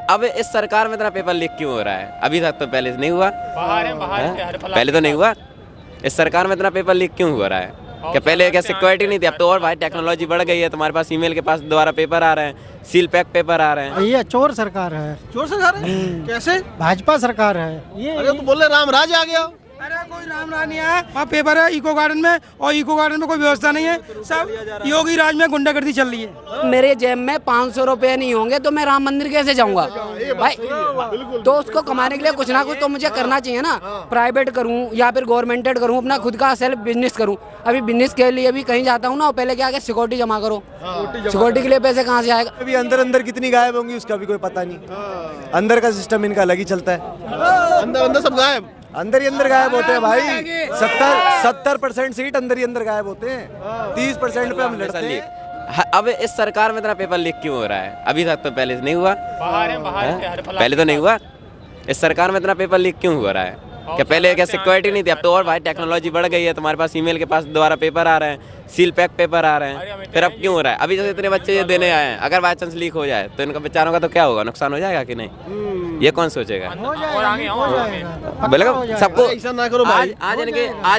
अब इस सरकार में इतना पेपर लीक क्यों हो रहा है? अभी तक तो पहले नहीं हुआ। पहले तो नहीं हुआ। इस सरकार में इतना पेपर लीक क्यों हो रहा है? क्या पहले क्या सिक्योरिटी नहीं थी? अब तो और भाई टेक्नोलॉजी बढ़ गई है। तुम्हारे पास ईमेल के पास दोबारा पेपर आ रहे हैं, सील पैक पेपर आ रहे हैं। ये चोर सरकार है। चोर सरकार है? कैसे? भाजपा सरकार है ये। अरे तो बोल रहे राम राज आ गया। अरे कोई राम राज नहीं आया। वहाँ पेपर है इको गार्डन में, और इको गार्डन में कोई व्यवस्था नहीं है। सब योगी राज में गुंडागर्दी चल रही है। मेरे जेब में 500 रुपए नहीं होंगे तो मैं राम मंदिर कैसे जाऊंगा भाई? तो उसको कमाने के लिए कुछ ना कुछ तो मुझे करना चाहिए ना। प्राइवेट करूं या फिर गवर्नमेंटेड करूं, अपना खुद का सेल्फ बिजनेस करूं। अभी बिजनेस के लिए भी कहीं जाता हूं ना, पहले क्या सिक्योरिटी जमा करो। सिक्योरिटी के लिए पैसे कहाँ से आएगा? अभी अंदर अंदर कितनी गायब होंगी उसका भी कोई पता नहीं। अंदर का सिस्टम इनका अलग ही चलता है। अंदर सब गायब, अंदर ही अंदर गायब होते हैं भाई। 70% सीट अंदर ही अंदर गायब होते हैं। 30% पे हम लड़ते हैं। अब इस सरकार में इतना पेपर लीक क्यों हो रहा है? अभी तक तो पहले नहीं हुआ। पहले तो नहीं हुआ। इस सरकार में इतना पेपर लीक क्यों हो रहा है? क्या पहले क्या सिक्योरिटी नहीं थी? अब तो और भाई टेक्नोलॉजी बढ़ गई है। तुम्हारे पास ईमेल के पास दोबारा पेपर आ रहे हैं, सील पैक पेपर आ रहे हैं। फिर अब क्यों हो रहा है? अभी जैसे इतने बच्चे ये देने आए हैं, अगर बाई चांस लीक हो जाए तो इनका बेचारों का तो क्या होगा? नुकसान हो जाएगा कि नहीं? ये कौन सोचेगा? बोलेगा सबको ऐसा ना करो भाई। आज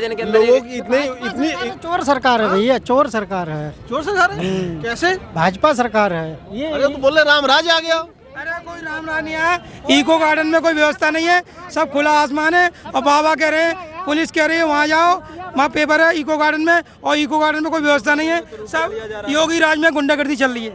इनके लोगों की इतनी चोर सरकार है भैया, चोर सरकार है। चोर सरकार है? कैसे? भाजपा सरकार है ये। अरे तो बोल रहे राम राज आ गया। अरे कोई राम राज नहीं आया। इको गार्डन में कोई व्यवस्था नहीं है। सब खुला आसमान है। और बाबा कह रहे हैं, पुलिस कह रही है वहाँ जाओ, वहाँ पेपर है इको गार्डन में, और इको गार्डन में कोई व्यवस्था नहीं है। सब योगी राज में गुंडागर्दी चल रही है।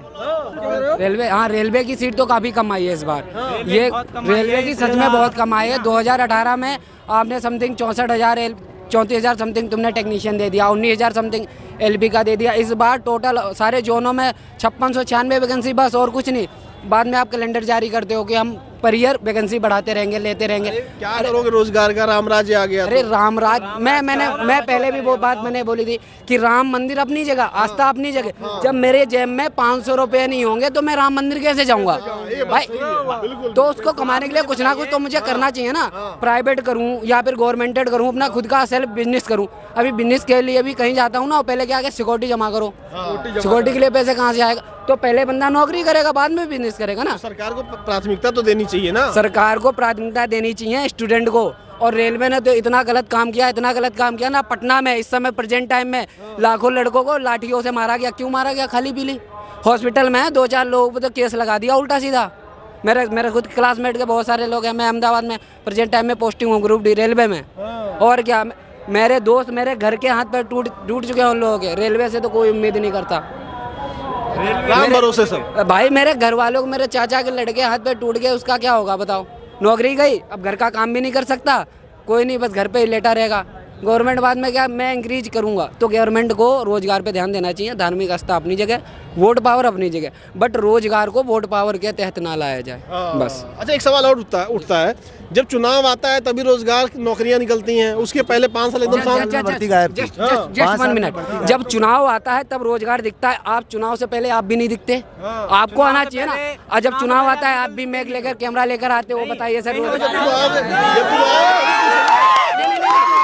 रेलवे, हाँ रेलवे की सीट तो काफी कम आई है इस बार। ये रेलवे की सच में बहुत कम आई है। 2018 में आपने समथिंग 34,000 समथिंग तुमने टेक्नीशियन दे दिया, 19,000 समथिंग एलपी का दे दिया। इस बार टोटल सारे जोनों में 5696 वैकेंसी, बस और कुछ नहीं। बाद में आप कैलेंडर जारी करते हो कि हम पर ईयर वैकेंसी बढ़ाते रहेंगे, लेते रहेंगे। क्या करोगे? रोजगार का राम राज्य आ गया। अरे राम राज, मैं पहले भी वो बात मैंने बोली थी कि राम मंदिर अपनी जगह, आस्था अपनी जगह। जब मेरे जेब में 500 रुपए नहीं होंगे तो मैं राम मंदिर कैसे जाऊंगा भाई? तो उसको कमाने के लिए कुछ ना कुछ तो मुझे करना चाहिए ना। प्राइवेट करूं या फिर गवर्नमेंटेड करूं, अपना खुद का सेल्फ बिजनेस करूं। अभी बिजनेस के लिए भी कहीं जाता हूँ ना, पहले क्या सिक्योरिटी जमा करो। सिक्योरिटी के लिए पैसे कहाँ से आएगा? तो पहले बंदा नौकरी करेगा, बाद में बिजनेस करेगा ना। सरकार को प्राथमिकता तो देनी चाहिए ना। सरकार को प्राथमिकता देनी चाहिए स्टूडेंट को। और रेलवे ने तो इतना गलत काम किया ना। पटना में इस समय प्रेजेंट टाइम में लाखों लड़कों को लाठियों से मारा गया। क्यों मारा गया? खाली पीली। हॉस्पिटल में 2-4 लोगों पर तो केस लगा दिया उल्टा सीधा। मेरे खुद क्लासमेट के बहुत सारे लोग हैं। मैं अहमदाबाद में प्रेजेंट टाइम में पोस्टिंग हूँ, ग्रुप डी रेलवे में। और क्या, मेरे दोस्त मेरे घर के हाथ पैर टूट चुके हैं उन लोगों के। रेलवे से तो कोई उम्मीद नहीं करता। राम भरोसे सब भाई मेरे घर वालों को, मेरे चाचा के लड़के हाथ पे टूट गए, उसका क्या होगा बताओ? नौकरी गई, अब घर का काम भी नहीं कर सकता। कोई नहीं, बस घर पे ही लेटा रहेगा। गवर्नमेंट बाद में क्या, मैं इंक्रीज करूंगा। तो गवर्नमेंट को रोजगार पे ध्यान देना चाहिए। धार्मिक आस्था अपनी जगह, वोट पावर अपनी जगह, बट रोजगार को वोट पावर के तहत ना लाया जाए बस। अच्छा, एक सवाल और उठता है। जब चुनाव आता है तभी रोजगार नौकरियां निकलती हैं, उसके पहले 5 साल एकदम जस्ट 1 मिनट। जब चुनाव आता है तब रोजगार दिखता है। आप चुनाव से पहले आप भी नहीं दिखते। आपको आना चाहिए ना। और जब चुनाव आता है आप भी मैक लेकर, कैमरा लेकर आते हो, बताइए सर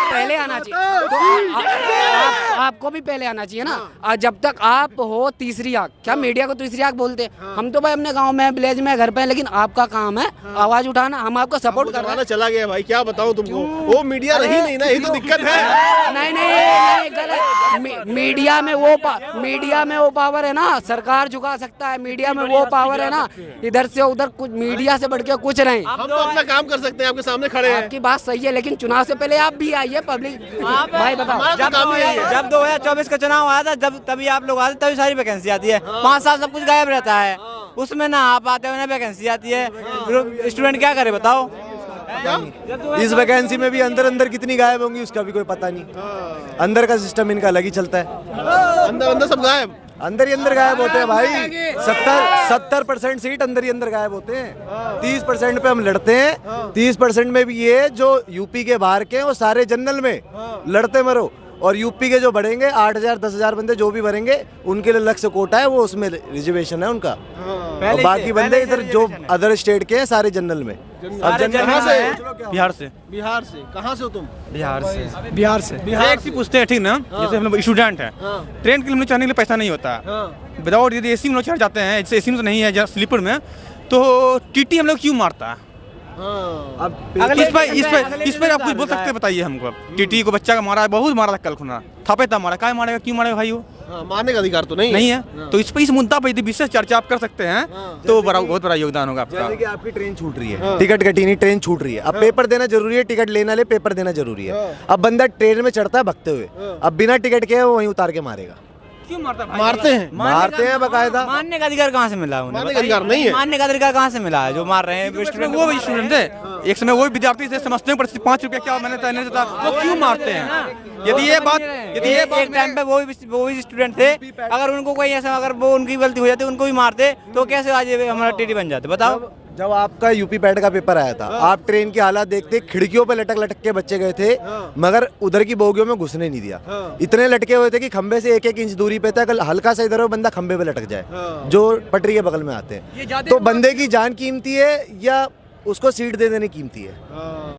पहले आना चाहिए। तो आपको भी पहले आना चाहिए ना। जब तक आप हो तीसरी आंख, क्या मीडिया को तीसरी आंख बोलते? हम तो भाई अपने गांव में, विलेज में, घर पे, लेकिन आपका काम है आवाज उठाना। हम आपको सपोर्ट कर रहे हैं। चला गया भाई, क्या बताऊं तुमको। वो मीडिया रही नहीं ना, यही तो दिक्कत है। नहीं गलत। मीडिया में वो पावर है ना, सरकार झुका सकता है। मीडिया में वो पावर है ना, इधर से उधर कुछ मीडिया से बढ़ के कुछ नहीं। हम तो अपना काम कर सकते हैं, आपके सामने खड़े हैं। आपकी बात सही है, लेकिन चुनाव से पहले आप भी आइए। पब्लिक भाई बताओ, जब 2024 का चुनाव आया था, तभी आप लोग आते, तभी सारी वैकेंसी आती है। 5 साल सब कुछ गायब रहता है, उसमें ना आप आते हो ना वैकेंसी आती है। स्टूडेंट क्या करे बताओ? इस वैकेंसी में भी अंदर अंदर कितनी गायब होंगी उसका भी कोई पता नहीं। अंदर का सिस्टम इनका अलग ही चलता है। अंदर सब गायब, अंदर ही अंदर गायब होते हैं भाई। 70% सीट अंदर ही अंदर गायब होते हैं। 30% पे हम लड़ते हैं। 30% में भी ये जो यूपी के बाहर के हैं वो सारे जनरल में लड़ते मरो। और यूपी के जो बढ़ेंगे 8,000 10,000 बंदे जो भी भरेंगे, उनके लिए अलग से कोटा है, वो उसमें रिजर्वेशन है उनका। और बाकी बंदे इधर जो अदर स्टेट के हैं सारे जनरल में। अब कहाँ से? बिहार से। बिहार से? कहाँ से हो तुम? बिहार से। बिहार एक चीज पूछते हैं, ठीक ना? जैसे हम लोग स्टूडेंट हैं, ट्रेन के लिए चढ़ने के लिए पैसा नहीं होता। विदाउट यदि एसी में लोग चढ़ जाते हैं, जैसे एसी में तो नहीं है, स्लीपर में, तो टीटी हम लोग क्यों मारता है? अब इस पर आप कुछ बोल सकते हैं, बताइए हमको। टीटी को बच्चा का मारा है, बहुत मारा था कल खुना, थापे था मारा, क्या मारेगा, क्यों मारेगा भाई? वो मारने का अधिकार तो नहीं है। तो इस मुद्दा पर यदि विशेष चर्चा आप कर सकते हैं तो बहुत बड़ा योगदान होगा आपका। जैसे कि आपकी ट्रेन छूट रही है, टिकट कटी नहीं, ट्रेन छूट रही है, अब पेपर देना जरूरी है, टिकट लेना ले पेपर देना जरूरी है। अब बंदा ट्रेन में चढ़ता है भगते हुए, अब बिना टिकट के वो वहीं उतार के मारेगा। क्यों मारता है? मारते हैं बकायदा। मारने का अधिकार कहाँ से मिला उन्हें? मारने का अधिकार नहीं है। मारने का अधिकार कहाँ से मिला है? जो मार रहे हैं वो भी स्टूडेंट थे, एक समय वो विद्यार्थी थे, समझते हैं 5 रुपया क्या मैंने तय नहीं देता, वो क्यों मारते हैं? यदि ये बात एक टाइम पे वो भी स्टूडेंट थे, अगर उनको कोई ऐसा, अगर वो उनकी गलती हो जाती उनको भी मारते तो कैसे आज हमारा टीटी बन जाते, बताओ। जब आपका यूपी पैड का पेपर आया था, आप ट्रेन की हालत देखते, खिड़कियों पे लटक लटक के बच्चे गए थे, मगर उधर की बोगियों में घुसने नहीं दिया। इतने लटके हुए थे कि खंबे से 1-1 इंच दूरी पे था, अगर हल्का सा इधर हो बंदा खंबे पे लटक जाए, जो पटरी के बगल में आते हैं। तो बंदे की जान कीमती है या उसको सीट दे देनी कीमती है?